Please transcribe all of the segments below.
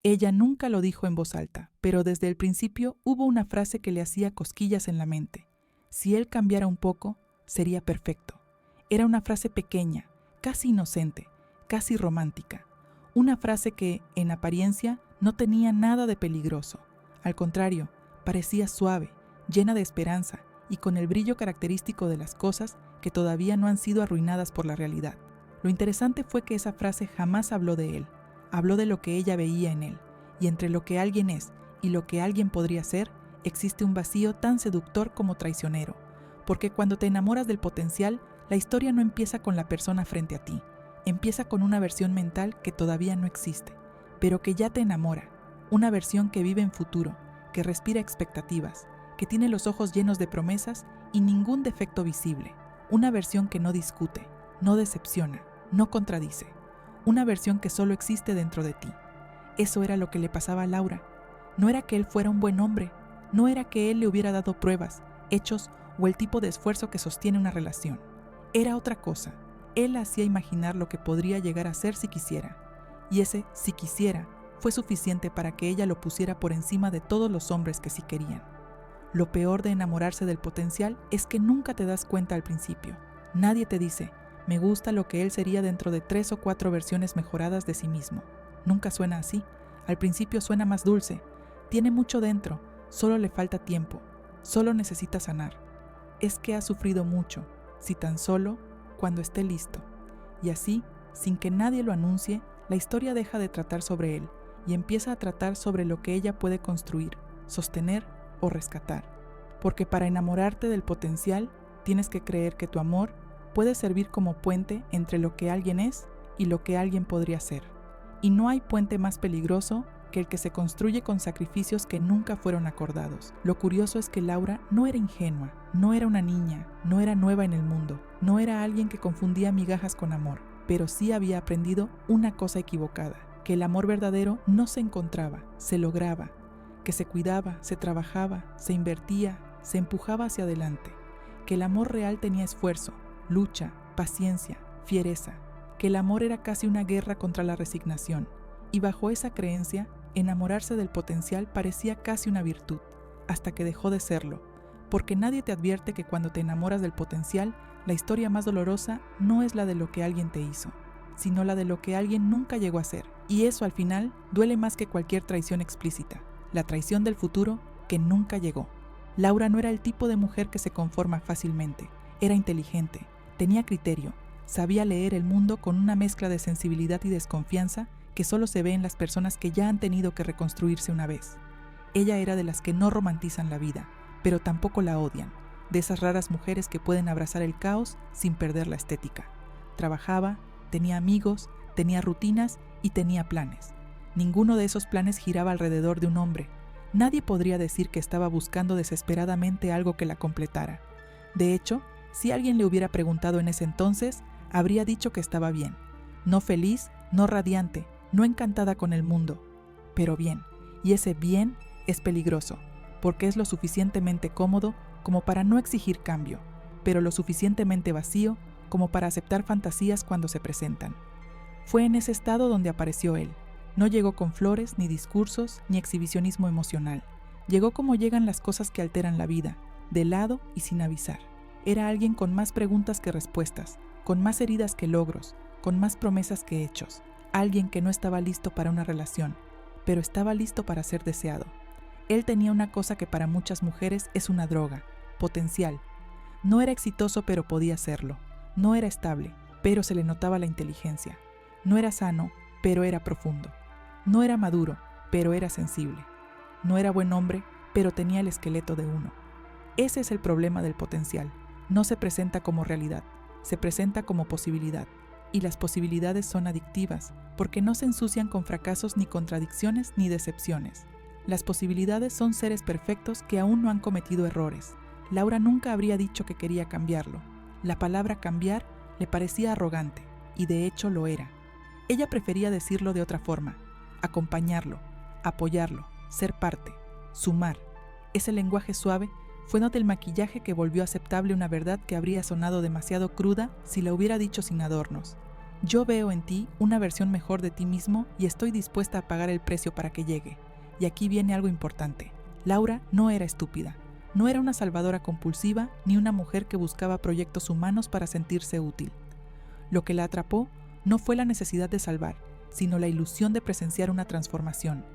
Ella nunca lo dijo en voz alta, pero desde el principio hubo una frase que le hacía cosquillas en la mente. Si él cambiara un poco, sería perfecto. Era una frase pequeña, casi inocente, casi romántica. Una frase que, en apariencia, no tenía nada de peligroso. Al contrario, parecía suave, llena de esperanza y con el brillo característico de las cosas que todavía no han sido arruinadas por la realidad. Lo interesante fue que esa frase jamás habló de él. Habló de lo que ella veía en él, y entre lo que alguien es y lo que alguien podría ser, existe un vacío tan seductor como traicionero, porque cuando te enamoras del potencial, la historia no empieza con la persona frente a ti, empieza con una versión mental que todavía no existe, pero que ya te enamora, una versión que vive en futuro, que respira expectativas, que tiene los ojos llenos de promesas y ningún defecto visible, una versión que no discute, no decepciona, no contradice. Una versión que solo existe dentro de ti. Eso era lo que le pasaba a Laura. No era que él fuera un buen hombre, no era que él le hubiera dado pruebas, hechos o el tipo de esfuerzo que sostiene una relación. Era otra cosa. Él la hacía imaginar lo que podría llegar a ser si quisiera. Y ese si quisiera fue suficiente para que ella lo pusiera por encima de todos los hombres que sí querían. Lo peor de enamorarse del potencial es que nunca te das cuenta al principio. Nadie te dice: me gusta lo que él sería dentro de 3 o 4 versiones mejoradas de sí mismo. Nunca suena así. Al principio suena más dulce. Tiene mucho dentro, solo le falta tiempo, solo necesita sanar. Es que ha sufrido mucho, si tan solo, cuando esté listo. Y así, sin que nadie lo anuncie, la historia deja de tratar sobre él y empieza a tratar sobre lo que ella puede construir, sostener o rescatar. Porque para enamorarte del potencial, tienes que creer que tu amor puede servir como puente entre lo que alguien es y lo que alguien podría ser. Y no hay puente más peligroso que el que se construye con sacrificios que nunca fueron acordados. Lo curioso es que Laura no era ingenua, no era una niña, no era nueva en el mundo, no era alguien que confundía migajas con amor, pero sí había aprendido una cosa equivocada, que el amor verdadero no se encontraba, se lograba, que se cuidaba, se trabajaba, se invertía, se empujaba hacia adelante, que el amor real tenía esfuerzo, lucha, paciencia, fiereza, que el amor era casi una guerra contra la resignación, y bajo esa creencia, enamorarse del potencial parecía casi una virtud, hasta que dejó de serlo, porque nadie te advierte que cuando te enamoras del potencial, la historia más dolorosa no es la de lo que alguien te hizo, sino la de lo que alguien nunca llegó a ser, y eso al final duele más que cualquier traición explícita, la traición del futuro que nunca llegó. Laura no era el tipo de mujer que se conforma fácilmente, era inteligente, tenía criterio, sabía leer el mundo con una mezcla de sensibilidad y desconfianza que solo se ve en las personas que ya han tenido que reconstruirse una vez. Ella era de las que no romantizan la vida, pero tampoco la odian, de esas raras mujeres que pueden abrazar el caos sin perder la estética. Trabajaba, tenía amigos, tenía rutinas y tenía planes. Ninguno de esos planes giraba alrededor de un hombre. Nadie podría decir que estaba buscando desesperadamente algo que la completara. De hecho, si alguien le hubiera preguntado en ese entonces, habría dicho que estaba bien. No feliz, no radiante, no encantada con el mundo, pero bien. Y ese bien es peligroso, porque es lo suficientemente cómodo como para no exigir cambio, pero lo suficientemente vacío como para aceptar fantasías cuando se presentan. Fue en ese estado donde apareció él. No llegó con flores, ni discursos, ni exhibicionismo emocional. Llegó como llegan las cosas que alteran la vida, de lado y sin avisar. Era alguien con más preguntas que respuestas, con más heridas que logros, con más promesas que hechos. Alguien que no estaba listo para una relación, pero estaba listo para ser deseado. Él tenía una cosa que para muchas mujeres es una droga, potencial. No era exitoso, pero podía serlo. No era estable, pero se le notaba la inteligencia. No era sano, pero era profundo. No era maduro, pero era sensible. No era buen hombre, pero tenía el esqueleto de uno. Ese es el problema del potencial. No se presenta como realidad, se presenta como posibilidad. Y las posibilidades son adictivas, porque no se ensucian con fracasos ni contradicciones ni decepciones. Las posibilidades son seres perfectos que aún no han cometido errores. Laura nunca habría dicho que quería cambiarlo. La palabra cambiar le parecía arrogante, y de hecho lo era. Ella prefería decirlo de otra forma: acompañarlo, apoyarlo, ser parte, sumar. Ese lenguaje suave fue no del maquillaje que volvió aceptable una verdad que habría sonado demasiado cruda si la hubiera dicho sin adornos. Yo veo en ti una versión mejor de ti mismo y estoy dispuesta a pagar el precio para que llegue. Y aquí viene algo importante. Laura no era estúpida. No era una salvadora compulsiva ni una mujer que buscaba proyectos humanos para sentirse útil. Lo que la atrapó no fue la necesidad de salvar, sino la ilusión de presenciar una transformación.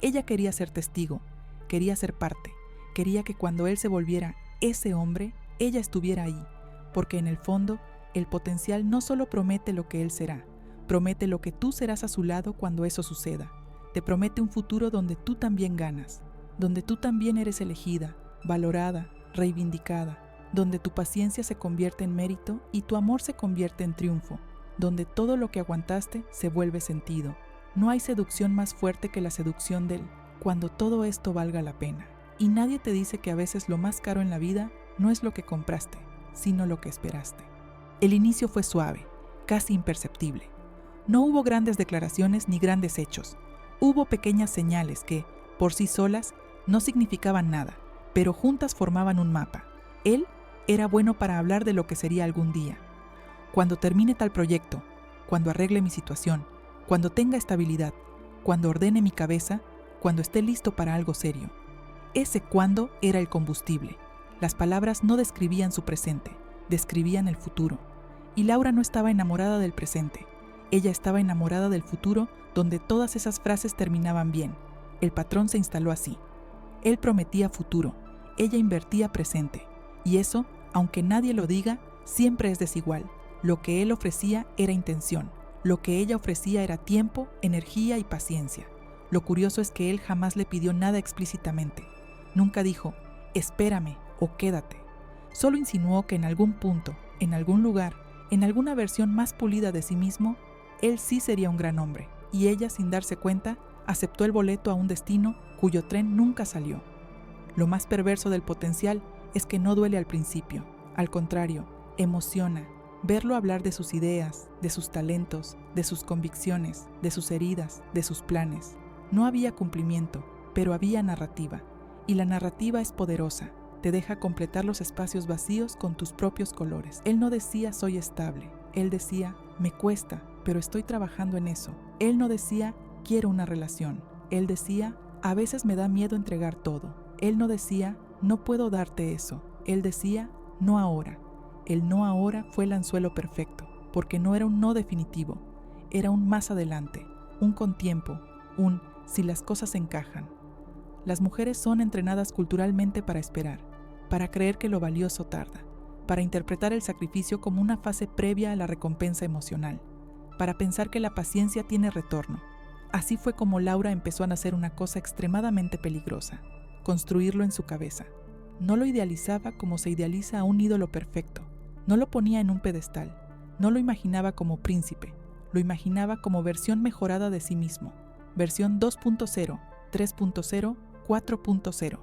Ella quería ser testigo, quería ser parte, quería que cuando él se volviera ese hombre, ella estuviera ahí, porque en el fondo, el potencial no solo promete lo que él será, promete lo que tú serás a su lado cuando eso suceda. Te promete un futuro donde tú también ganas, donde tú también eres elegida, valorada, reivindicada, donde tu paciencia se convierte en mérito y tu amor se convierte en triunfo, donde todo lo que aguantaste se vuelve sentido. No hay seducción más fuerte que la seducción del cuando todo esto valga la pena. Y nadie te dice que a veces lo más caro en la vida no es lo que compraste, sino lo que esperaste. El inicio fue suave, casi imperceptible. No hubo grandes declaraciones ni grandes hechos. Hubo pequeñas señales que, por sí solas, no significaban nada, pero juntas formaban un mapa. Él era bueno para hablar de lo que sería algún día. Cuando termine tal proyecto, cuando arregle mi situación, cuando tenga estabilidad, cuando ordene mi cabeza, cuando esté listo para algo serio. Ese cuándo era el combustible. Las palabras no describían su presente, describían el futuro. Y Laura no estaba enamorada del presente. Ella estaba enamorada del futuro donde todas esas frases terminaban bien. El patrón se instaló así. Él prometía futuro, ella invertía presente. Y eso, aunque nadie lo diga, siempre es desigual. Lo que él ofrecía era intención. Lo que ella ofrecía era tiempo, energía y paciencia. Lo curioso es que él jamás le pidió nada explícitamente. Nunca dijo, espérame o quédate. Solo insinuó que en algún punto, en algún lugar, en alguna versión más pulida de sí mismo, él sí sería un gran hombre. Y ella, sin darse cuenta, aceptó el boleto a un destino cuyo tren nunca salió. Lo más perverso del potencial es que no duele al principio. Al contrario, emociona. Verlo hablar de sus ideas, de sus talentos, de sus convicciones, de sus heridas, de sus planes. No había cumplimiento, pero había narrativa. Y la narrativa es poderosa. Te deja completar los espacios vacíos con tus propios colores. Él no decía soy estable. Él decía me cuesta, pero estoy trabajando en eso. Él no decía quiero una relación. Él decía a veces me da miedo entregar todo. Él no decía no puedo darte eso. Él decía no ahora. El no ahora fue el anzuelo perfecto, porque no era un no definitivo, era un más adelante, un con tiempo, un si las cosas encajan. Las mujeres son entrenadas culturalmente para esperar, para creer que lo valioso tarda, para interpretar el sacrificio como una fase previa a la recompensa emocional, para pensar que la paciencia tiene retorno. Así fue como Laura empezó a nacer una cosa extremadamente peligrosa, construirlo en su cabeza. No lo idealizaba como se idealiza a un ídolo perfecto. No lo ponía en un pedestal, no lo imaginaba como príncipe, lo imaginaba como versión mejorada de sí mismo, versión 2.0, 3.0, 4.0.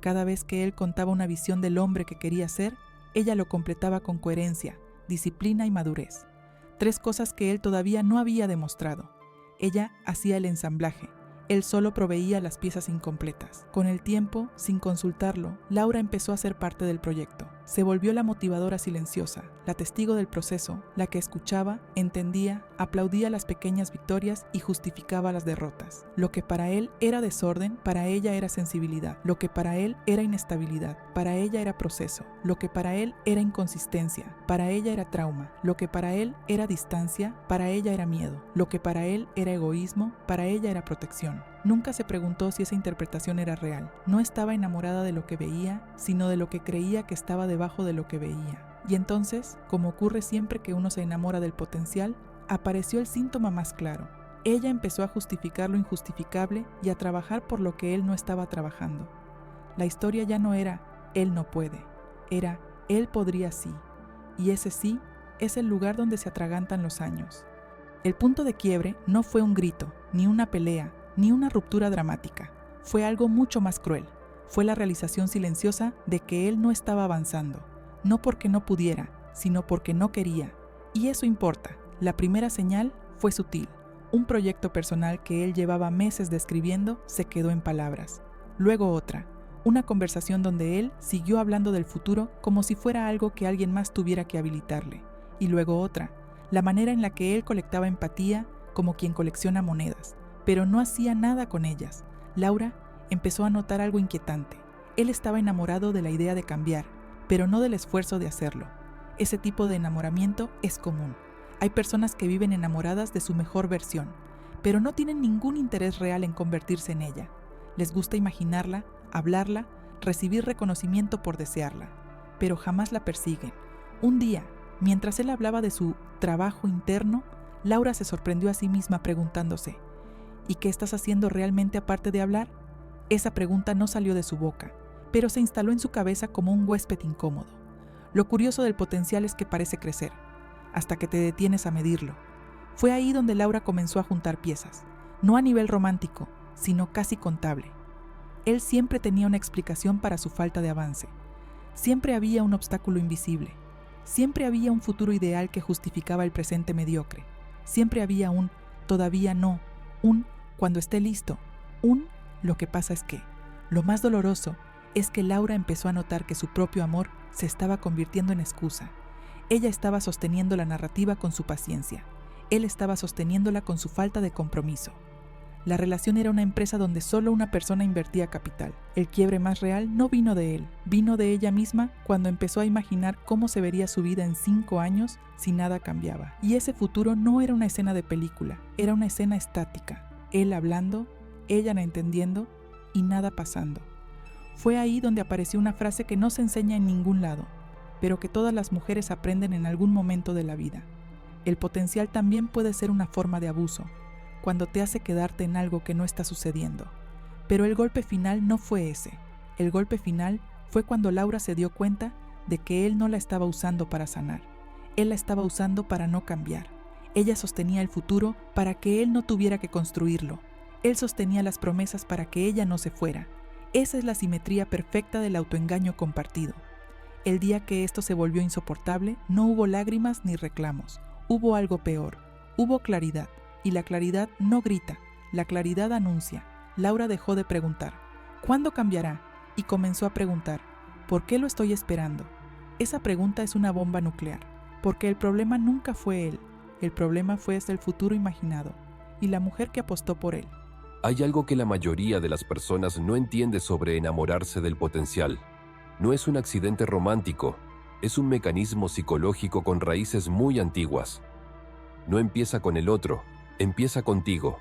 Cada vez que él contaba una visión del hombre que quería ser, ella lo completaba con coherencia, disciplina y madurez. 3 cosas que él todavía no había demostrado. Ella hacía el ensamblaje. Él solo proveía las piezas incompletas. Con el tiempo, sin consultarlo, Laura empezó a ser parte del proyecto. Se volvió la motivadora silenciosa, la testigo del proceso, la que escuchaba, entendía, aplaudía las pequeñas victorias y justificaba las derrotas. Lo que para él era desorden, para ella era sensibilidad. Lo que para él era inestabilidad, para ella era proceso. Lo que para él era inconsistencia, para ella era trauma. Lo que para él era distancia, para ella era miedo. Lo que para él era egoísmo, para ella era protección. Nunca se preguntó si esa interpretación era real. No estaba enamorada de lo que veía, sino de lo que creía que estaba debajo de lo que veía. Y entonces, como ocurre siempre que uno se enamora del potencial, apareció el síntoma más claro. Ella empezó a justificar lo injustificable y a trabajar por lo que él no estaba trabajando. La historia ya no era él no puede, era él podría sí. Y ese sí es el lugar donde se atragantan los años. El punto de quiebre no fue un grito, ni una pelea, ni una ruptura dramática. Fue algo mucho más cruel. Fue la realización silenciosa de que él no estaba avanzando, no porque no pudiera, sino porque no quería. Y eso importa. La primera señal fue sutil. Un proyecto personal que él llevaba meses describiendo se quedó en palabras. Luego otra, una conversación donde él siguió hablando del futuro como si fuera algo que alguien más tuviera que habilitarle. Y luego otra, la manera en la que él colectaba empatía como quien colecciona monedas, pero no hacía nada con ellas. Laura empezó a notar algo inquietante. Él estaba enamorado de la idea de cambiar, pero no del esfuerzo de hacerlo. Ese tipo de enamoramiento es común. Hay personas que viven enamoradas de su mejor versión, pero no tienen ningún interés real en convertirse en ella. Les gusta imaginarla, hablarla, recibir reconocimiento por desearla, pero jamás la persiguen. Un día, mientras él hablaba de su trabajo interno, Laura se sorprendió a sí misma preguntándose: ¿y qué estás haciendo realmente aparte de hablar? Esa pregunta no salió de su boca, pero se instaló en su cabeza como un huésped incómodo. Lo curioso del potencial es que parece crecer, hasta que te detienes a medirlo. Fue ahí donde Laura comenzó a juntar piezas, no a nivel romántico, sino casi contable. Él siempre tenía una explicación para su falta de avance. Siempre había un obstáculo invisible. Siempre había un futuro ideal que justificaba el presente mediocre. Siempre había un todavía no, un cuando esté listo, un lo que pasa es que. Lo más doloroso es que Laura empezó a notar que su propio amor se estaba convirtiendo en excusa. Ella estaba sosteniendo la narrativa con su paciencia. Él estaba sosteniéndola con su falta de compromiso. La relación era una empresa donde solo una persona invertía capital. El quiebre más real no vino de él, vino de ella misma cuando empezó a imaginar cómo se vería su vida en 5 años si nada cambiaba. Y ese futuro no era una escena de película, era una escena estática. Él hablando, ella no entendiendo y nada pasando. Fue ahí donde apareció una frase que no se enseña en ningún lado, pero que todas las mujeres aprenden en algún momento de la vida. El potencial también puede ser una forma de abuso, cuando te hace quedarte en algo que no está sucediendo. Pero el golpe final no fue ese. El golpe final fue cuando Laura se dio cuenta de que él no la estaba usando para sanar. Él la estaba usando para no cambiar. Ella sostenía el futuro para que él no tuviera que construirlo. Él sostenía las promesas para que ella no se fuera. Esa es la simetría perfecta del autoengaño compartido. El día que esto se volvió insoportable, no hubo lágrimas ni reclamos. Hubo algo peor. Hubo claridad. Y la claridad no grita, la claridad anuncia. Laura dejó de preguntar, ¿cuándo cambiará? Y comenzó a preguntar, ¿por qué lo estoy esperando? Esa pregunta es una bomba nuclear, porque el problema nunca fue él, el problema fue el futuro imaginado, y la mujer que apostó por él. Hay algo que la mayoría de las personas no entiende sobre enamorarse del potencial. No es un accidente romántico, es un mecanismo psicológico con raíces muy antiguas. No empieza con el otro, empieza contigo.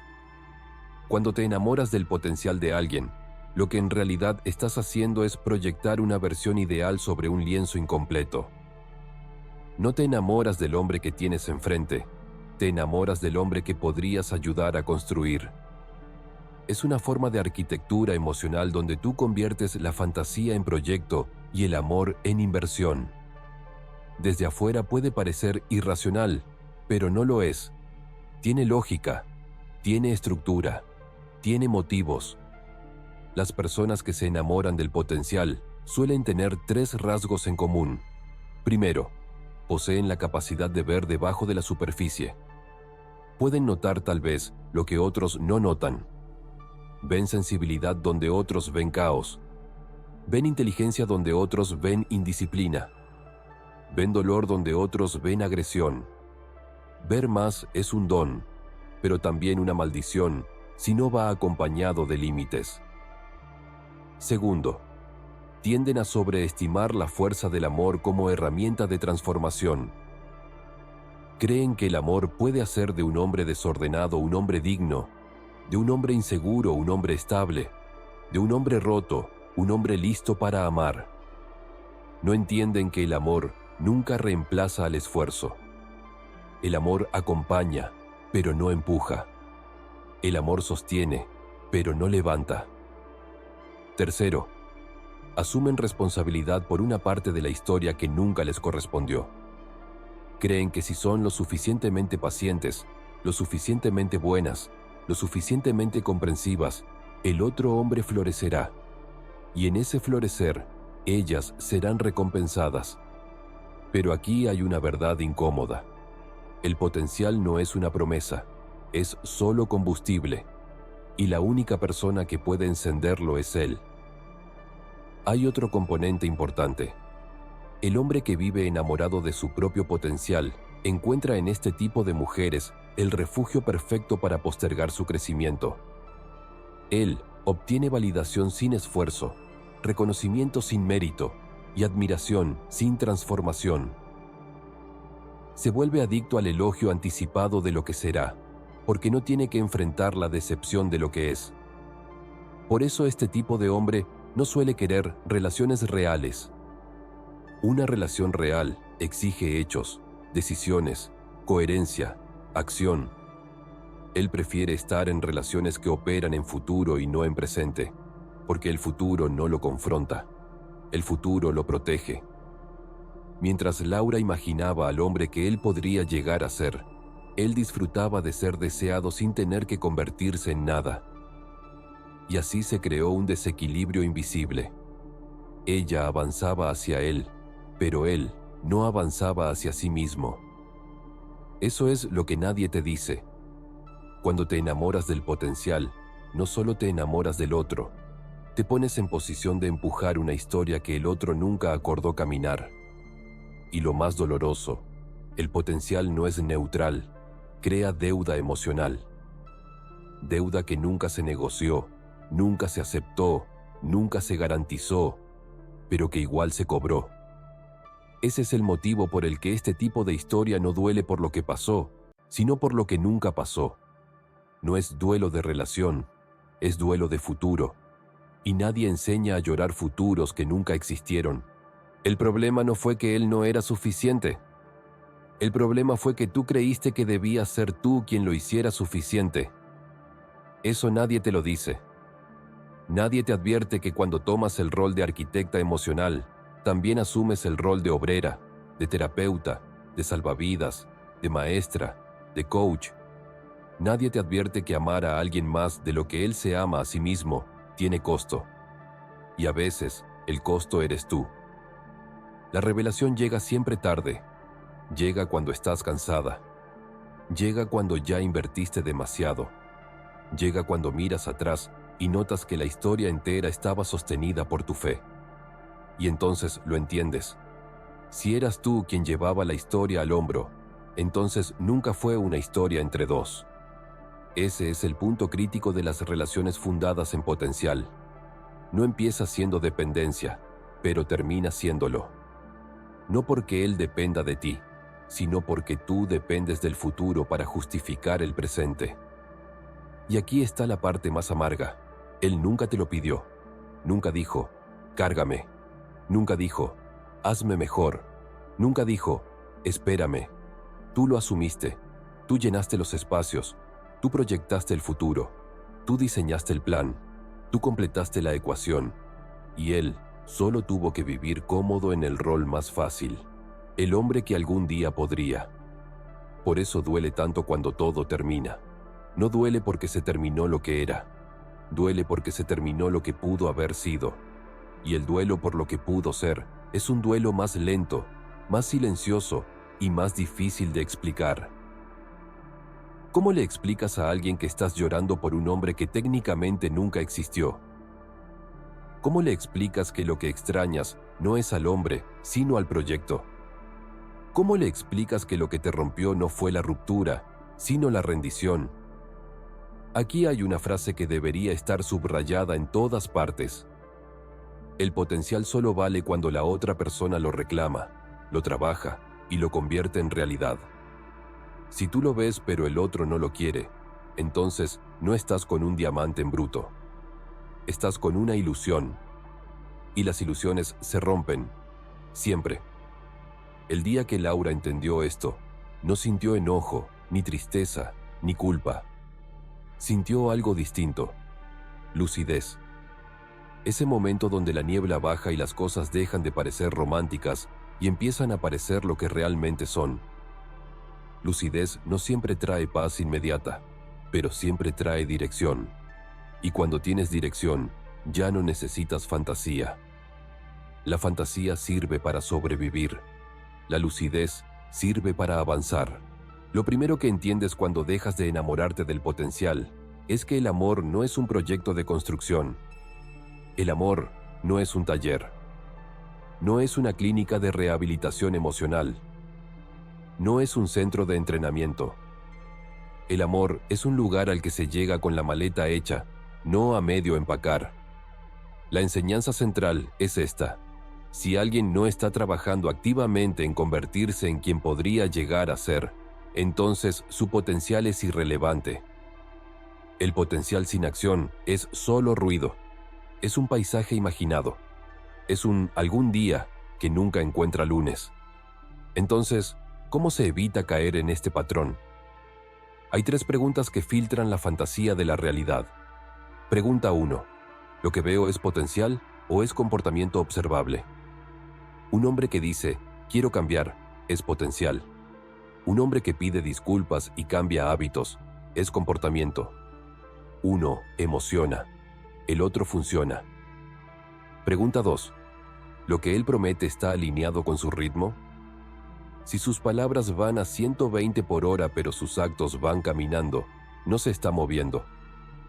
Cuando te enamoras del potencial de alguien, lo que en realidad estás haciendo es proyectar una versión ideal sobre un lienzo incompleto. No te enamoras del hombre que tienes enfrente, te enamoras del hombre que podrías ayudar a construir. Es una forma de arquitectura emocional donde tú conviertes la fantasía en proyecto y el amor en inversión. Desde afuera puede parecer irracional, pero no lo es. Tiene lógica, tiene estructura, tiene motivos. Las personas que se enamoran del potencial suelen tener 3 rasgos en común. Primero, poseen la capacidad de ver debajo de la superficie. Pueden notar tal vez lo que otros no notan. Ven sensibilidad donde otros ven caos. Ven inteligencia donde otros ven indisciplina. Ven dolor donde otros ven agresión. Ver más es un don, pero también una maldición si no va acompañado de límites. Segundo, tienden a sobreestimar la fuerza del amor como herramienta de transformación. Creen que el amor puede hacer de un hombre desordenado un hombre digno, de un hombre inseguro un hombre estable, de un hombre roto un hombre listo para amar. No entienden que el amor nunca reemplaza al esfuerzo. El amor acompaña, pero no empuja. El amor sostiene, pero no levanta. Tercero, asumen responsabilidad por una parte de la historia que nunca les correspondió. Creen que si son lo suficientemente pacientes, lo suficientemente buenas, lo suficientemente comprensivas, el otro hombre florecerá. Y en ese florecer, ellas serán recompensadas. Pero aquí hay una verdad incómoda. El potencial no es una promesa, es solo combustible, y la única persona que puede encenderlo es él. Hay otro componente importante. El hombre que vive enamorado de su propio potencial Encuentra en este tipo de mujeres el refugio perfecto para postergar su crecimiento. Él obtiene validación sin esfuerzo, reconocimiento sin mérito y admiración sin transformación. Se vuelve adicto al elogio anticipado de lo que será, porque no tiene que enfrentar la decepción de lo que es. Por eso este tipo de hombre no suele querer relaciones reales. Una relación real exige hechos, decisiones, coherencia, acción. Él prefiere estar en relaciones que operan en futuro y no en presente, porque el futuro no lo confronta, el futuro lo protege. Mientras Laura imaginaba al hombre que él podría llegar a ser, él disfrutaba de ser deseado sin tener que convertirse en nada. Y así se creó un desequilibrio invisible. Ella avanzaba hacia él, pero él no avanzaba hacia sí mismo. Eso es lo que nadie te dice. Cuando te enamoras del potencial, no solo te enamoras del otro, te pones en posición de empujar una historia que el otro nunca acordó caminar. Y lo más doloroso, el potencial no es neutral, crea deuda emocional. Deuda que nunca se negoció, nunca se aceptó, nunca se garantizó, pero que igual se cobró. Ese es el motivo por el que este tipo de historia no duele por lo que pasó, sino por lo que nunca pasó. No es duelo de relación, es duelo de futuro. Y nadie enseña a llorar futuros que nunca existieron. El problema no fue que él no era suficiente. El problema fue que tú creíste que debías ser tú quien lo hiciera suficiente. Eso nadie te lo dice. Nadie te advierte que cuando tomas el rol de arquitecta emocional, también asumes el rol de obrera, de terapeuta, de salvavidas, de maestra, de coach. Nadie te advierte que amar a alguien más de lo que él se ama a sí mismo tiene costo. Y a veces, el costo eres tú. La revelación llega siempre tarde. Llega cuando estás cansada. Llega cuando ya invertiste demasiado. Llega cuando miras atrás y notas que la historia entera estaba sostenida por tu fe. Y entonces lo entiendes. Si eras tú quien llevaba la historia al hombro, entonces nunca fue una historia entre dos. Ese es el punto crítico de las relaciones fundadas en potencial. No empieza siendo dependencia, pero termina siéndolo. No porque él dependa de ti, sino porque tú dependes del futuro para justificar el presente. Y aquí está la parte más amarga. Él nunca te lo pidió. Nunca dijo, cárgame. Nunca dijo, hazme mejor. Nunca dijo, espérame. Tú lo asumiste. Tú llenaste los espacios. Tú proyectaste el futuro. Tú diseñaste el plan. Tú completaste la ecuación. Y él solo tuvo que vivir cómodo en el rol más fácil. El hombre que algún día podría. Por eso duele tanto cuando todo termina. No duele porque se terminó lo que era. Duele porque se terminó lo que pudo haber sido. Y el duelo por lo que pudo ser es un duelo más lento, más silencioso y más difícil de explicar. ¿Cómo le explicas a alguien que estás llorando por un hombre que técnicamente nunca existió? ¿Cómo le explicas que lo que extrañas no es al hombre, sino al proyecto? ¿Cómo le explicas que lo que te rompió no fue la ruptura, sino la rendición? Aquí hay una frase que debería estar subrayada en todas partes. El potencial solo vale cuando la otra persona lo reclama, lo trabaja y lo convierte en realidad. Si tú lo ves pero el otro no lo quiere, entonces no estás con un diamante en bruto. Estás con una ilusión. Y las ilusiones se rompen, siempre. El día que Laura entendió esto, no sintió enojo, ni tristeza, ni culpa. Sintió algo distinto, lucidez. Ese momento donde la niebla baja y las cosas dejan de parecer románticas y empiezan a parecer lo que realmente son. Lucidez no siempre trae paz inmediata, pero siempre trae dirección. Y cuando tienes dirección, ya no necesitas fantasía. La fantasía sirve para sobrevivir. La lucidez sirve para avanzar. Lo primero que entiendes cuando dejas de enamorarte del potencial es que el amor no es un proyecto de construcción. El amor no es un taller. No es una clínica de rehabilitación emocional. no es un centro de entrenamiento. El amor es un lugar al que se llega con la maleta hecha, no a medio empacar. La enseñanza central es esta: si alguien no está trabajando activamente en convertirse en quien podría llegar a ser, entonces su potencial es irrelevante. El potencial sin acción es solo ruido, es un paisaje imaginado, es un algún día que nunca encuentra lunes. Entonces, ¿cómo se evita caer en este patrón? Hay 3 preguntas que filtran la fantasía de la realidad. Pregunta 1. ¿Lo que veo es potencial o es comportamiento observable? Un hombre que dice, quiero cambiar, es potencial. Un hombre que pide disculpas y cambia hábitos, es comportamiento. Uno emociona, el otro funciona. Pregunta 2. ¿Lo que él promete está alineado con su ritmo? Si sus palabras van a 120 por hora pero sus actos van caminando, no se está moviendo,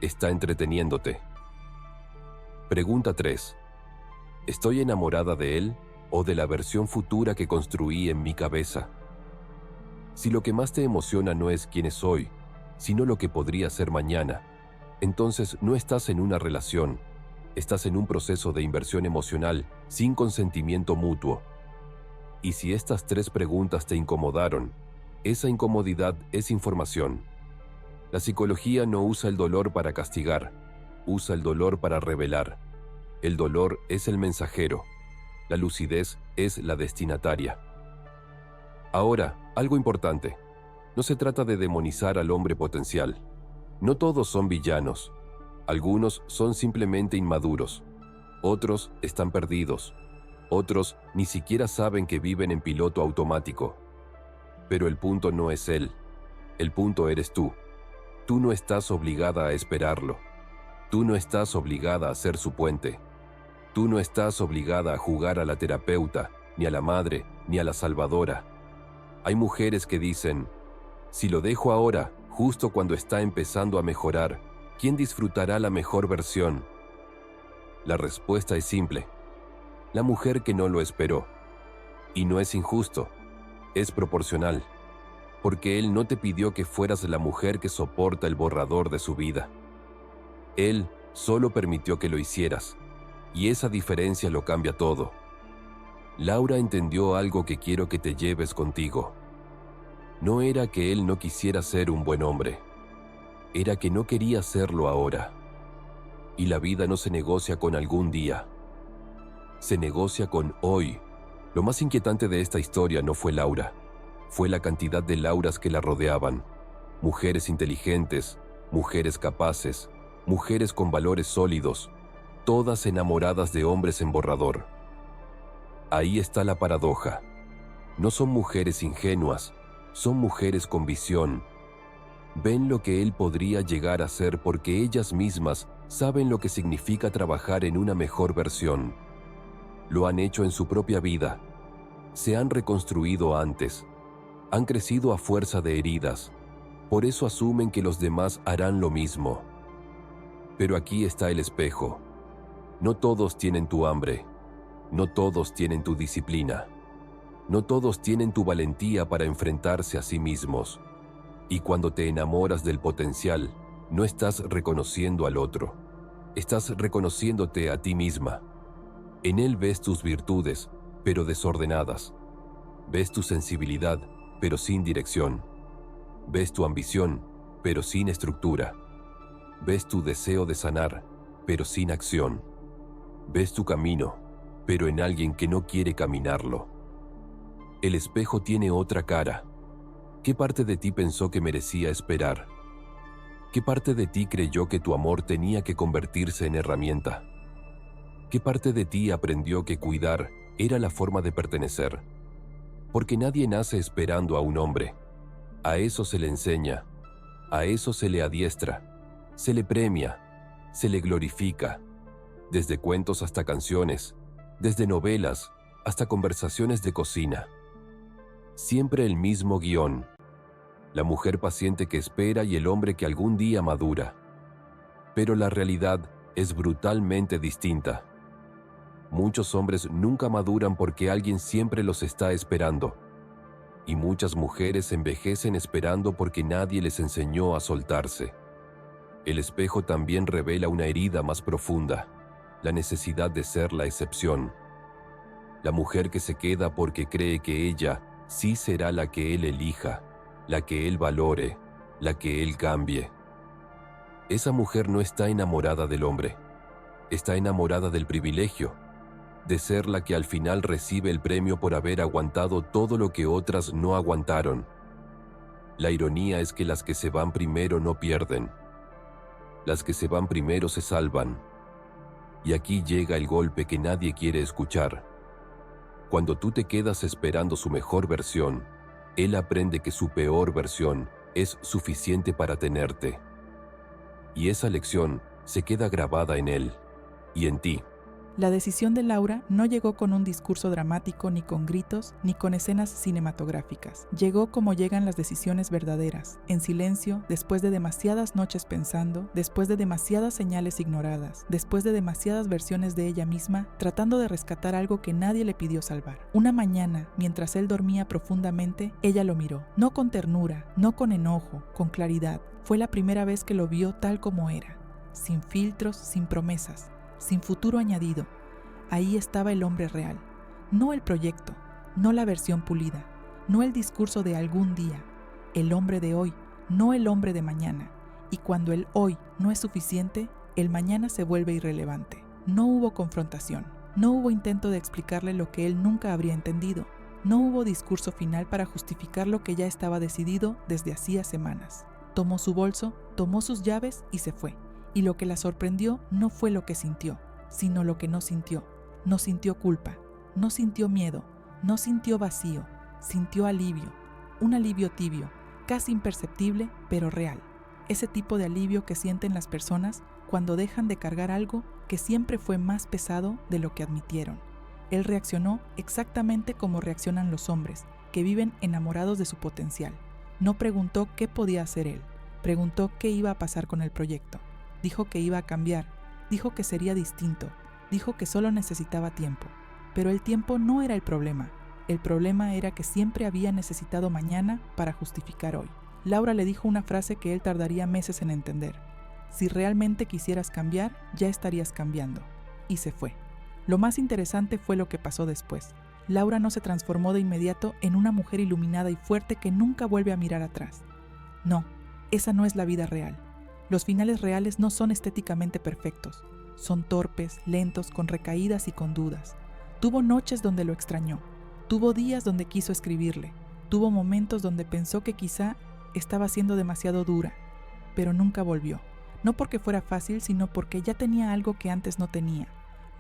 está entreteniéndote. Pregunta 3. ¿Estoy enamorada de él o de la versión futura que construí en mi cabeza? Si lo que más te emociona no es quién es hoy, sino lo que podría ser mañana, entonces no estás en una relación, estás en un proceso de inversión emocional sin consentimiento mutuo. Y si estas 3 preguntas te incomodaron, esa incomodidad es información. La psicología no usa el dolor para castigar, usa el dolor para revelar. El dolor es el mensajero, la lucidez es la destinataria. Ahora, algo importante. No se trata de demonizar al hombre potencial. No todos son villanos. Algunos son simplemente inmaduros. Otros están perdidos. Otros ni siquiera saben que viven en piloto automático. Pero el punto no es él. El punto eres tú. Tú no estás obligada a esperarlo. Tú no estás obligada a ser su puente. Tú no estás obligada a jugar a la terapeuta, ni a la madre, ni a la salvadora. Hay mujeres que dicen, si lo dejo ahora, justo cuando está empezando a mejorar, ¿quién disfrutará la mejor versión? La respuesta es simple: la mujer que no lo esperó. Y no es injusto, es proporcional, porque él no te pidió que fueras la mujer que soporta el borrador de su vida. Él solo permitió que lo hicieras, y esa diferencia lo cambia todo. Laura entendió algo que quiero que te lleves contigo. No era que él no quisiera ser un buen hombre, era que no quería serlo ahora. Y la vida no se negocia con algún día, se negocia con hoy. Lo más inquietante de esta historia no fue Laura, fue la cantidad de Lauras que la rodeaban. Mujeres inteligentes, mujeres capaces, mujeres con valores sólidos, todas enamoradas de hombres en borrador. Ahí está la paradoja. No son mujeres ingenuas, son mujeres con visión. Ven lo que él podría llegar a ser porque ellas mismas saben lo que significa trabajar en una mejor versión. Lo han hecho en su propia vida. Se han reconstruido antes. Han crecido a fuerza de heridas. Por eso asumen que los demás harán lo mismo. Pero aquí está el espejo. No todos tienen tu hambre. No todos tienen tu disciplina. No todos tienen tu valentía para enfrentarse a sí mismos. Y cuando te enamoras del potencial, no estás reconociendo al otro. Estás reconociéndote a ti misma. En él ves tus virtudes, pero desordenadas. Ves tu sensibilidad, pero sin dirección. Ves tu ambición, pero sin estructura. Ves tu deseo de sanar, pero sin acción. Ves tu camino, pero en alguien que no quiere caminarlo. El espejo tiene otra cara. ¿Qué parte de ti pensó que merecía esperar? ¿Qué parte de ti creyó que tu amor tenía que convertirse en herramienta? ¿Qué parte de ti aprendió que cuidar era la forma de pertenecer? Porque nadie nace esperando a un hombre. A eso se le enseña, a eso se le adiestra, se le premia, se le glorifica, desde cuentos hasta canciones, desde novelas hasta conversaciones de cocina. Siempre el mismo guión. La mujer paciente que espera y el hombre que algún día madura. Pero la realidad es brutalmente distinta. Muchos hombres nunca maduran porque alguien siempre los está esperando. Y muchas mujeres envejecen esperando porque nadie les enseñó a soltarse. El espejo también revela una herida más profunda, la necesidad de ser la excepción. La mujer que se queda porque cree que ella sí será la que él elija, la que él valore, la que él cambie. Esa mujer no está enamorada del hombre, está enamorada del privilegio, de ser la que al final recibe el premio por haber aguantado todo lo que otras no aguantaron. La ironía es que las que se van primero no pierden. Las que se van primero se salvan. Y aquí llega el golpe que nadie quiere escuchar. Cuando tú te quedas esperando su mejor versión, él aprende que su peor versión es suficiente para tenerte. Y esa lección se queda grabada en él y en ti. La decisión de Laura no llegó con un discurso dramático, ni con gritos, ni con escenas cinematográficas. Llegó como llegan las decisiones verdaderas, en silencio, después de demasiadas noches pensando, después de demasiadas señales ignoradas, después de demasiadas versiones de ella misma, tratando de rescatar algo que nadie le pidió salvar. Una mañana, mientras él dormía profundamente, ella lo miró, no con ternura, no con enojo, con claridad. Fue la primera vez que lo vio tal como era, sin filtros, sin promesas, sin futuro añadido. Ahí estaba el hombre real, no el proyecto, no la versión pulida, no el discurso de algún día, el hombre de hoy, no el hombre de mañana. Y cuando el hoy no es suficiente, el mañana se vuelve irrelevante. No hubo confrontación, no hubo intento de explicarle lo que él nunca habría entendido, no hubo discurso final para justificar lo que ya estaba decidido desde hacía semanas. Tomó su bolso, tomó sus llaves y se fue. Y lo que la sorprendió no fue lo que sintió, sino lo que no sintió. No sintió culpa, no sintió miedo, no sintió vacío, sintió alivio. Un alivio tibio, casi imperceptible, pero real. Ese tipo de alivio que sienten las personas cuando dejan de cargar algo que siempre fue más pesado de lo que admitieron. Él reaccionó exactamente como reaccionan los hombres, que viven enamorados de su potencial. No preguntó qué podía hacer él, preguntó qué iba a pasar con el proyecto. Dijo que iba a cambiar, dijo que sería distinto, dijo que solo necesitaba tiempo. Pero el tiempo no era el problema era que siempre había necesitado mañana para justificar hoy. Laura le dijo una frase que él tardaría meses en entender. Si realmente quisieras cambiar, ya estarías cambiando. Y se fue. Lo más interesante fue lo que pasó después. Laura no se transformó de inmediato en una mujer iluminada y fuerte que nunca vuelve a mirar atrás. No, esa no es la vida real. Los finales reales no son estéticamente perfectos. Son torpes, lentos, con recaídas y con dudas. Tuvo noches donde lo extrañó. Tuvo días donde quiso escribirle. Tuvo momentos donde pensó que quizá estaba siendo demasiado dura. Pero nunca volvió. No porque fuera fácil, sino porque ya tenía algo que antes no tenía.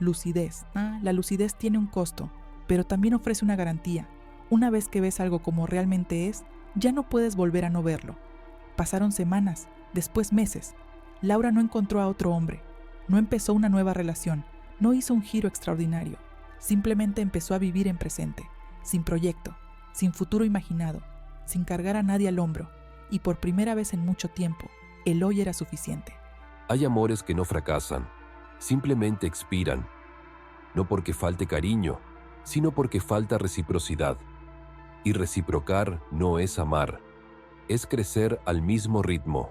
Lucidez. La lucidez tiene un costo, pero también ofrece una garantía. Una vez que ves algo como realmente es, ya no puedes volver a no verlo. Pasaron semanas, después meses. Laura no encontró a otro hombre, no empezó una nueva relación, no hizo un giro extraordinario. Simplemente empezó a vivir en presente, sin proyecto, sin futuro imaginado, sin cargar a nadie al hombro. Y por primera vez en mucho tiempo, el hoy era suficiente. Hay amores que no fracasan, simplemente expiran. No porque falte cariño, sino porque falta reciprocidad. Y reciprocar no es amar, es crecer al mismo ritmo.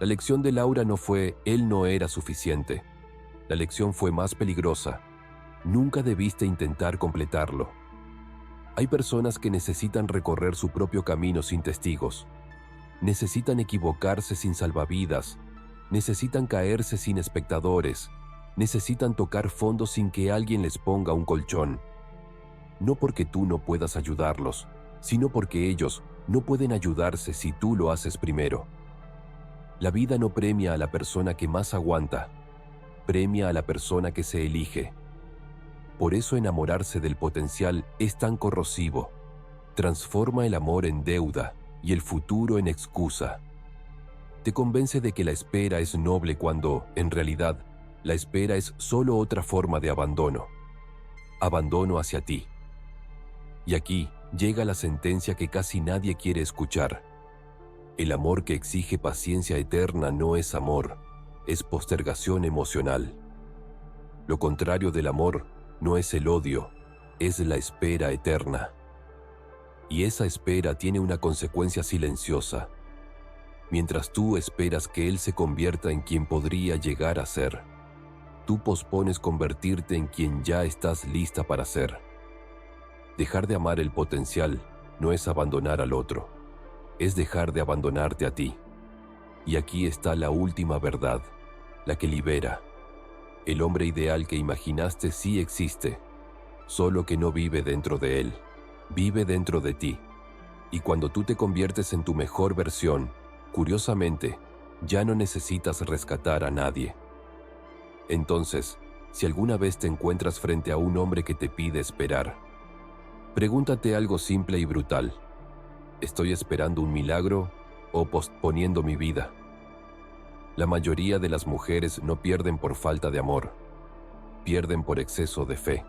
La lección de Laura no fue él no era suficiente. La lección fue más peligrosa. Nunca debiste intentar completarlo. Hay personas que necesitan recorrer su propio camino sin testigos. Necesitan equivocarse sin salvavidas. Necesitan caerse sin espectadores. Necesitan tocar fondo sin que alguien les ponga un colchón. No porque tú no puedas ayudarlos, sino porque ellos no pueden ayudarse si tú lo haces primero. La vida no premia a la persona que más aguanta, premia a la persona que se elige. Por eso enamorarse del potencial es tan corrosivo. Transforma el amor en deuda y el futuro en excusa. Te convence de que la espera es noble cuando, en realidad, la espera es solo otra forma de abandono. Abandono hacia ti. Y aquí llega la sentencia que casi nadie quiere escuchar. El amor que exige paciencia eterna no es amor, es postergación emocional. Lo contrario del amor no es el odio, es la espera eterna. Y esa espera tiene una consecuencia silenciosa. Mientras tú esperas que él se convierta en quien podría llegar a ser, tú pospones convertirte en quien ya estás lista para ser. Dejar de amar el potencial no es abandonar al otro, es dejar de abandonarte a ti. Y aquí está la última verdad, la que libera. El hombre ideal que imaginaste sí existe, solo que no vive dentro de él, vive dentro de ti. Y cuando tú te conviertes en tu mejor versión, curiosamente, ya no necesitas rescatar a nadie. Entonces, si alguna vez te encuentras frente a un hombre que te pide esperar, pregúntate algo simple y brutal. ¿Estoy esperando un milagro o posponiendo mi vida? La mayoría de las mujeres no pierden por falta de amor, pierden por exceso de fe.